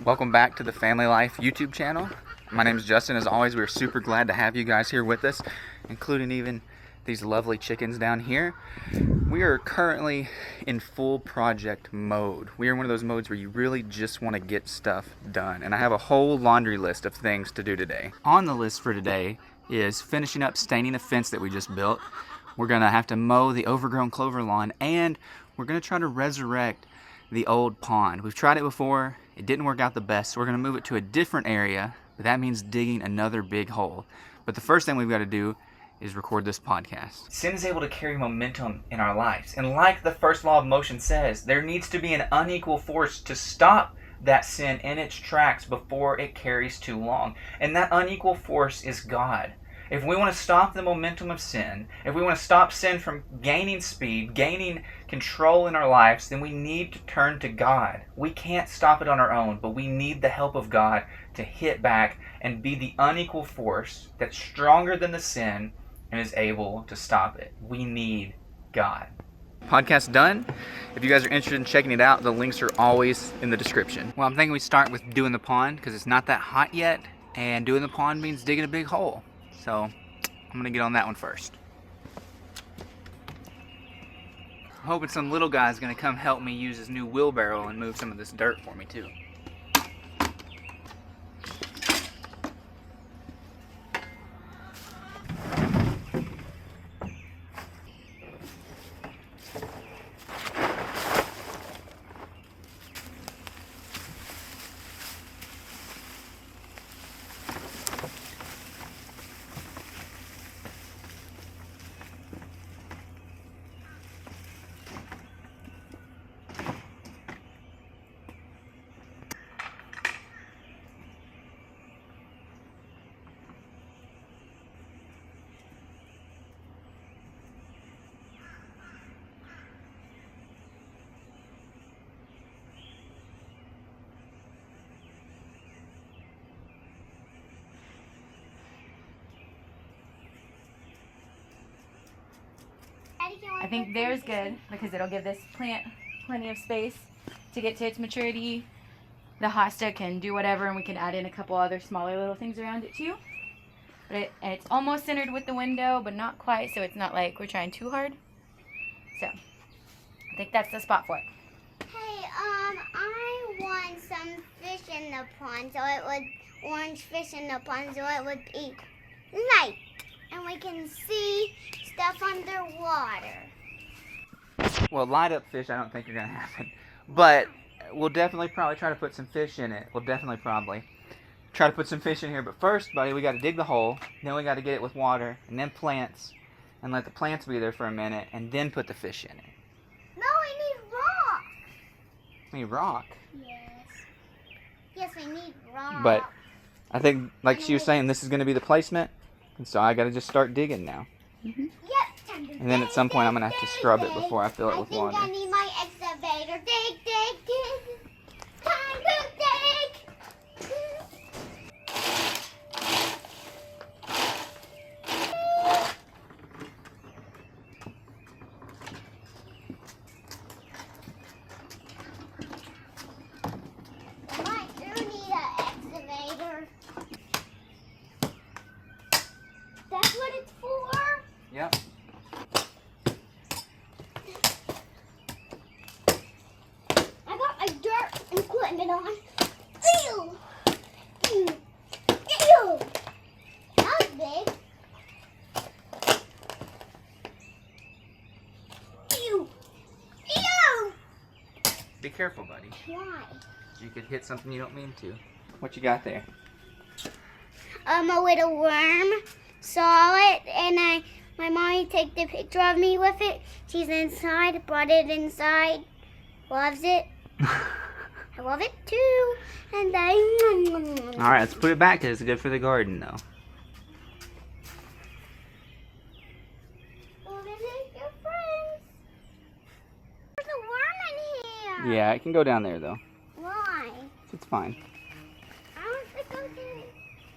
Welcome back to the Family Life YouTube channel. My name is Justin. As always, we're super glad to have you guys here with us, including even these lovely chickens down here. We are currently in full project mode. We are in one of those modes where you really just want to get stuff done. And I have a whole laundry list of things to do today. On the list for today is finishing up staining the fence that we just built. We're going to have to mow the overgrown clover lawn, and we're going to try to resurrect the old pond. We've tried it before. It didn't work out the best, so we're going to move it to a different area, but that means digging another big hole. But the first thing we've got to do is record this podcast. Sin is able to carry momentum in our lives, and like the first law of motion says, there needs to be an unequal force to stop that sin in its tracks before it carries too long. And that unequal force is God. If we want to stop the momentum of sin, if we want to stop sin from gaining speed, gaining control in our lives, then we need to turn to God. We can't stop it on our own, but we need the help of God to hit back and be the unequal force that's stronger than the sin and is able to stop it. We need God. Podcast done. If you guys are interested in checking it out, the links are always in the description. Well, I'm thinking we start with doing the pond because it's not that hot yet, and doing the pond means digging a big hole. So I'm going to get on that one first. I'm hoping some little guy's going to come help me use his new wheelbarrow and move some of this dirt for me too. I think there's good because it'll give this plant plenty of space to get to its maturity. The hosta can do whatever, and we can add in a couple other smaller little things around it too. But it's almost centered with the window, but not quite, so it's not like we're trying too hard. So I think that's the spot for it. Hey, I want some fish in the pond, orange fish in the pond, so it would be light, and we can see stuff underwater. Well, light up fish I don't think are going to happen. But we'll definitely probably try to put some fish in it. We'll definitely probably try to put some fish in here. But first, buddy, we got to dig the hole. Then we got to get it with water. And then plants. And let the plants be there for a minute. And then put the fish in it. No, we need rock. We need rock? Yes. Yes, we need rock. But I think, like she was saying, this is going to be the placement. And so I got to just start digging now. Yep. And then at some point I'm going to have to scrub it before I fill it with water. I think I need my excavator. Dig, dig, dig. Time to dig. I do need an excavator. That's what it's for? Yep. I got my dirt equipment on. Ew! Ew! Ew! That was big. Ew! Ew! Be careful, buddy. Why? You could hit something you don't mean to. What you got there? A little worm. Saw it, and my mommy took the picture of me with it. She's inside, brought it inside. Loves it. I love it too. And Alright, let's put it back because it's good for the garden, though. Well, this is your friends. There's a worm in here. Yeah, it can go down there, though. Why? It's fine. I don't think I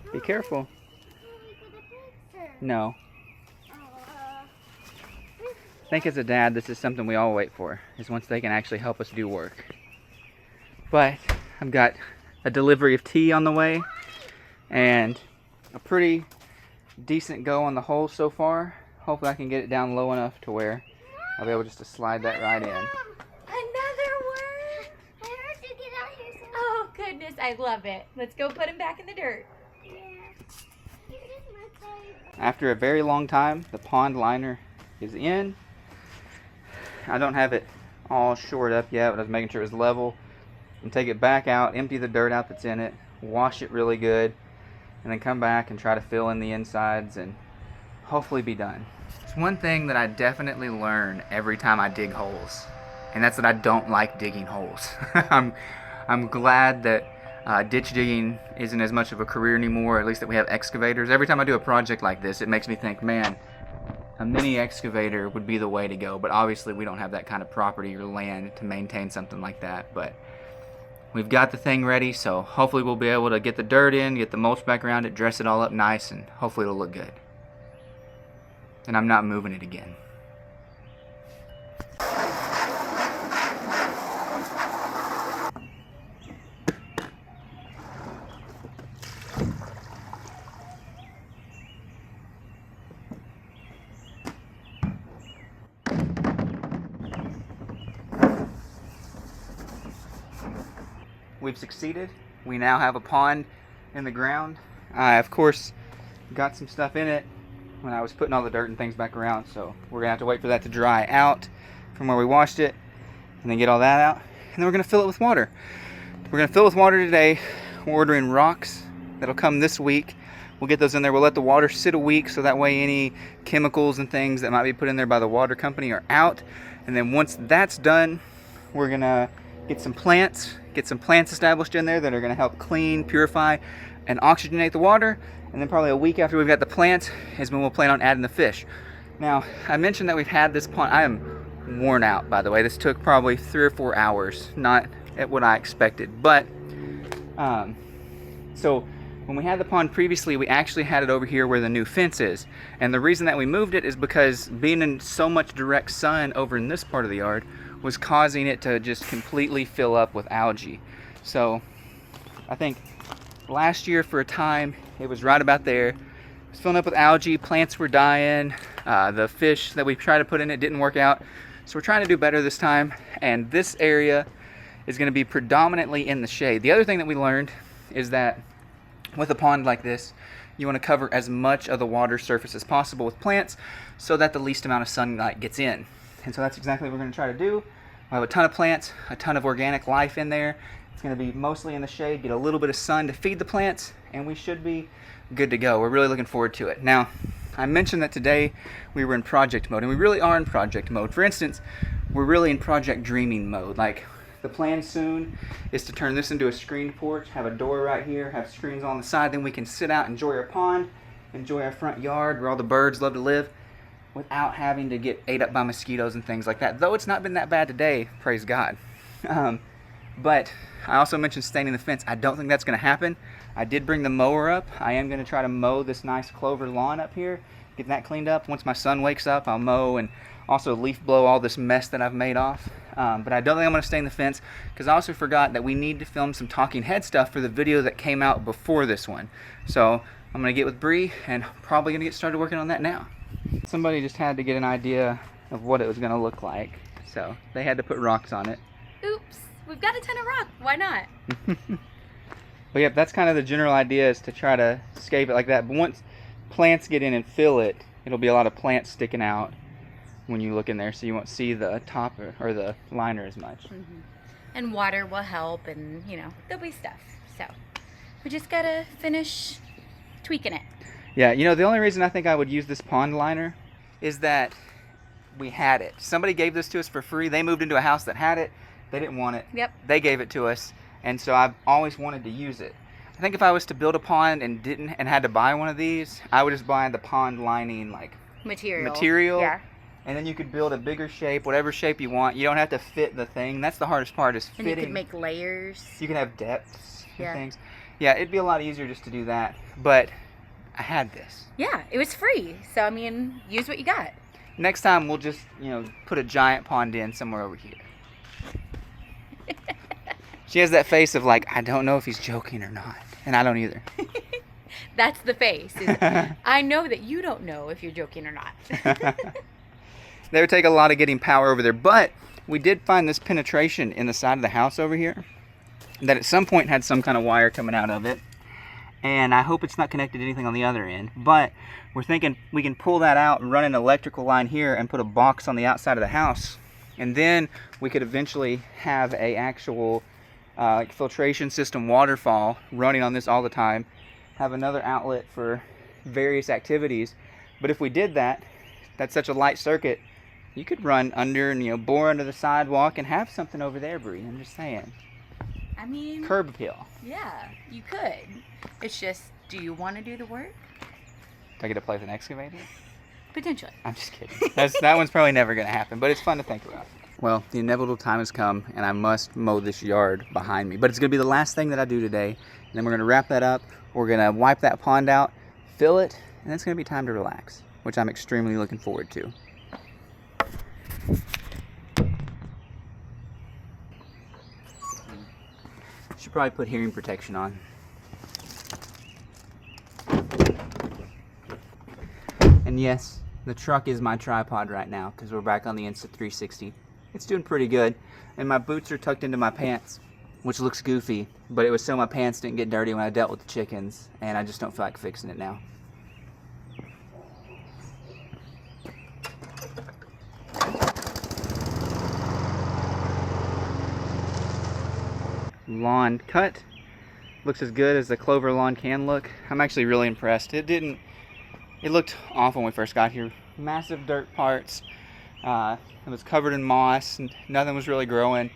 can. Be careful. No. I think as a dad, this is something we all wait for, is once they can actually help us do work. But I've got a delivery of tea on the way, and a pretty decent go on the hole so far. Hopefully I can get it down low enough to where I'll be able just to slide that right in. Another worm. I heard you get out here. So Oh goodness, I love it. Let's go put him back in the dirt. yeah. This is my favorite. After a very long time, the pond liner is in. I don't have it all shored up yet, but I was making sure it was level. And take it back out, empty the dirt out that's in it, wash it really good, and then come back and try to fill in the insides and hopefully be done. It's one thing that I definitely learn every time I dig holes, and that's that I don't like digging holes. I'm glad that ditch digging isn't as much of a career anymore, at least that we have excavators. Every time I do a project like this, it makes me think, man, a mini excavator would be the way to go, but obviously we don't have that kind of property or land to maintain something like that. But we've got the thing ready, so hopefully we'll be able to get the dirt in, get the mulch back around it, dress it all up nice, and hopefully it'll look good. And I'm not moving it again. We've succeeded. We now have a pond in the ground. I, of course, got some stuff in it when I was putting all the dirt and things back around, so we're gonna have to wait for that to dry out from where we washed it, and then get all that out, and then we're gonna fill it with water. We're gonna fill it with water today. We're ordering rocks that'll come this week. We'll get those in there. We'll let the water sit a week, so that way any chemicals and things that might be put in there by the water company are out. And then once that's done, we're gonna get some plants established in there that are gonna help clean, purify, and oxygenate the water. And then probably a week after we've got the plants is when we'll plan on adding the fish. Now, I mentioned that we've had this pond. I am worn out, by the way. This took probably 3 or 4 hours, not at what I expected. But, so when we had the pond previously, we actually had it over here where the new fence is. And the reason that we moved it is because being in so much direct sun over in this part of the yard was causing it to just completely fill up with algae. So, I think last year for a time, it was right about there. It was filling up with algae, plants were dying, the fish that we tried to put in it didn't work out. So we're trying to do better this time, and this area is gonna be predominantly in the shade. The other thing that we learned is that with a pond like this, you wanna cover as much of the water surface as possible with plants so that the least amount of sunlight gets in. And so that's exactly what we're gonna try to do. I have a ton of plants, a ton of organic life in there. It's going to be mostly in the shade, get a little bit of sun to feed the plants, and we should be good to go. We're really looking forward to it. Now, I mentioned that today we were in project mode, and we really are in project mode. For instance, we're really in project dreaming mode. Like, the plan soon is to turn this into a screened porch, have a door right here, have screens on the side, then we can sit out, enjoy our pond, enjoy our front yard where all the birds love to live, without having to get ate up by mosquitoes and things like that. Though it's not been that bad today, praise God. But I also mentioned staining the fence. I don't think that's going to happen. I did bring the mower up. I am going to try to mow this nice clover lawn up here, get that cleaned up. Once my son wakes up, I'll mow and also leaf blow all this mess that I've made off. But I don't think I'm going to stain the fence, because I also forgot that we need to film some talking head stuff for the video that came out before this one. So I'm going to get with Bree and probably going to get started working on that now. Somebody just had to get an idea of what it was going to look like, so they had to put rocks on it. Oops, we've got a ton of rock. Why not? But yeah, that's kind of the general idea, is to try to scape it like that. But once plants get in and fill it, it'll be a lot of plants sticking out when you look in there, so you won't see the top or the liner as much. Mm-hmm. And water will help, and you know, there'll be stuff. So we just gotta finish tweaking it. Yeah, you know, the only reason I think I would use this pond liner is that we had it. Somebody gave this to us for free. They moved into a house that had it. They didn't want it. Yep. They gave it to us, and so I've always wanted to use it. I think if I was to build a pond and had to buy one of these, I would just buy the pond lining like material. Yeah. And then you could build a bigger shape, whatever shape you want. You don't have to fit the thing. That's the hardest part, is fitting. And you could make layers. You can have depths and Yeah. things. Yeah, it'd be a lot easier just to do that. But I had this. Yeah, it was free. So, I mean, use what you got. Next time we'll just, put a giant pond in somewhere over here. She has that face of like, I don't know if he's joking or not. And I don't either. That's the face. I know that you don't know if you're joking or not. They would take a lot of getting power over there. But we did find this penetration in the side of the house over here that at some point had some kind of wire coming out of it. And I hope it's not connected to anything on the other end. But we're thinking we can pull that out and run an electrical line here and put a box on the outside of the house. And then we could eventually have a actual like filtration system waterfall running on this all the time. Have another outlet for various activities. But if we did that, that's such a light circuit, you could run under and, you know, bore under the sidewalk and have something over there, Bree. I'm just saying. I mean, Curb appeal. yeah, you could. It's just, do you want to do the work? Do I get to play with an excavator? Potentially. I'm just kidding. That one's probably never going to happen, but it's fun to think about. Well, the inevitable time has come, and I must mow this yard behind me. But it's going to be the last thing that I do today, and then we're going to wrap that up. We're going to wipe that pond out, fill it, and then it's going to be time to relax, which I'm extremely looking forward to. Should probably put hearing protection on. And yes, the truck is my tripod right now because we're back on the Insta360. It's doing pretty good, and my boots are tucked into my pants, which looks goofy, but it was so my pants didn't get dirty when I dealt with the chickens, and I just don't feel like fixing it now. Lawn cut. Looks as good as the clover lawn can look. I'm actually really impressed. It looked awful when we first got here. Massive dirt parts. It was covered in moss and nothing was really growing.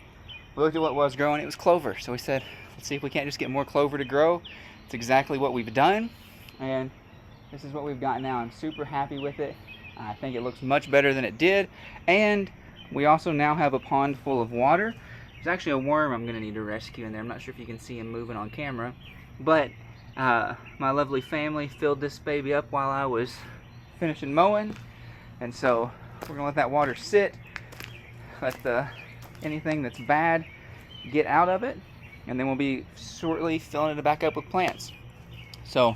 We looked at what was growing, it was clover. So we said, let's see if we can't just get more clover to grow. It's exactly what we've done, and this is what we've got now. I'm super happy with it. I think it looks much better than it did, and we also now have a pond full of water. There's actually a worm I'm gonna need to rescue in there. I'm not sure if you can see him moving on camera, but my lovely family filled this baby up while I was finishing mowing, and so we're gonna let that water sit, let anything that's bad get out of it, and then we'll be shortly filling it back up with plants. So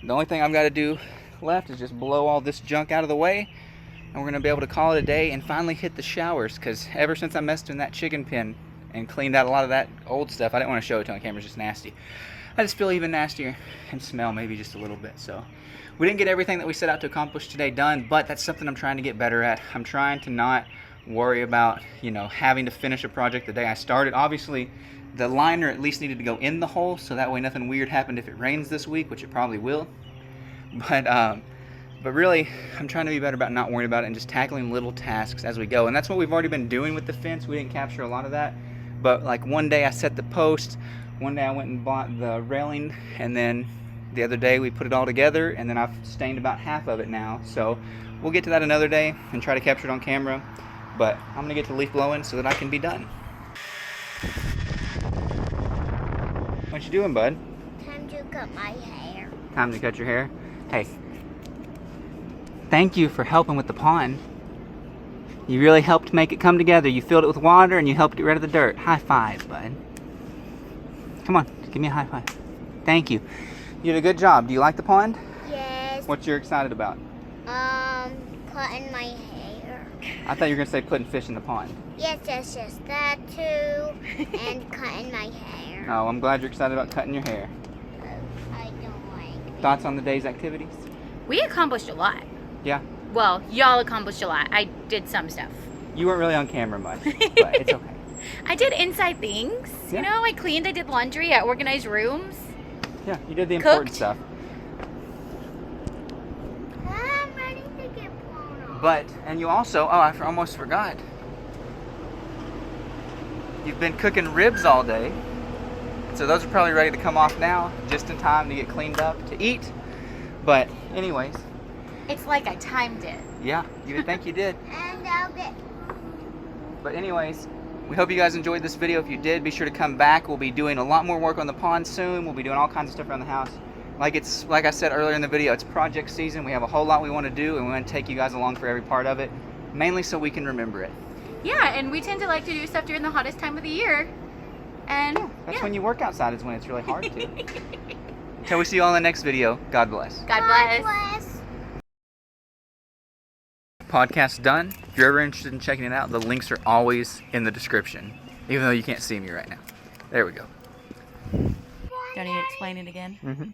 the only thing I've got to do left is just blow all this junk out of the way, and we're gonna be able to call it a day and finally hit the showers, because ever since I messed in that chicken pen and cleaned out a lot of that old stuff, I didn't want to show it to on camera, it's just nasty. I just feel even nastier and smell maybe just a little bit. So we didn't get everything that we set out to accomplish today done, but that's something I'm trying to get better at. I'm trying to not worry about, you know, having to finish a project the day I started. Obviously, the liner at least needed to go in the hole, so that way nothing weird happened if it rains this week, which it probably will. But really, I'm trying to be better about not worrying about it and just tackling little tasks as we go. And that's what we've already been doing with the fence. We didn't capture a lot of that. But like one day I set the post, one day I went and bought the railing, and then the other day we put it all together, and then I've stained about half of it now. So we'll get to that another day and try to capture it on camera. But I'm gonna get to leaf blowing so that I can be done. What you doing, bud? Time to cut my hair. Time to cut your hair? Hey, thank you for helping with the pond. You really helped make it come together. You filled it with water and you helped get rid of the dirt. High five, bud. Come on, give me a high five. Thank you. You did a good job. Do you like the pond? Yes. What you're excited about? Cutting my hair. I thought you were gonna say putting fish in the pond. Yes, that too. And cutting my hair. Oh, I'm glad you're excited about cutting your hair. I don't like it. Thoughts on the day's activities? We accomplished a lot. Yeah. Well, y'all accomplished a lot. I did some stuff. You weren't really on camera much, but it's okay. I did inside things. Yeah. You know, I cleaned, I did laundry, I organized rooms. Yeah, you did the important Cooked. stuff. I'm ready to get blown off. But, and you also, oh, I almost forgot. You've been cooking ribs all day. So those are probably ready to come off now, just in time to get cleaned up to eat. But anyways, It's like I timed it. yeah, you would think you did. And I'll get... But anyways, we hope you guys enjoyed this video. If you did, be sure to come back. We'll be doing a lot more work on the pond soon. We'll be doing all kinds of stuff around the house. Like I said earlier in the video, it's project season. We have a whole lot we want to do, and we want to take you guys along for every part of it, mainly so we can remember it. Yeah, and we tend to like to do stuff during the hottest time of the year. And That's yeah. when you work outside is when it's really hard to. Until we see you all in the next video, God bless. God bless. bless. Podcast done. If you're ever interested in checking it out, the links are always in the description. Even though you can't see me right now. There we go. Don't need to explain it again. Mm-hmm.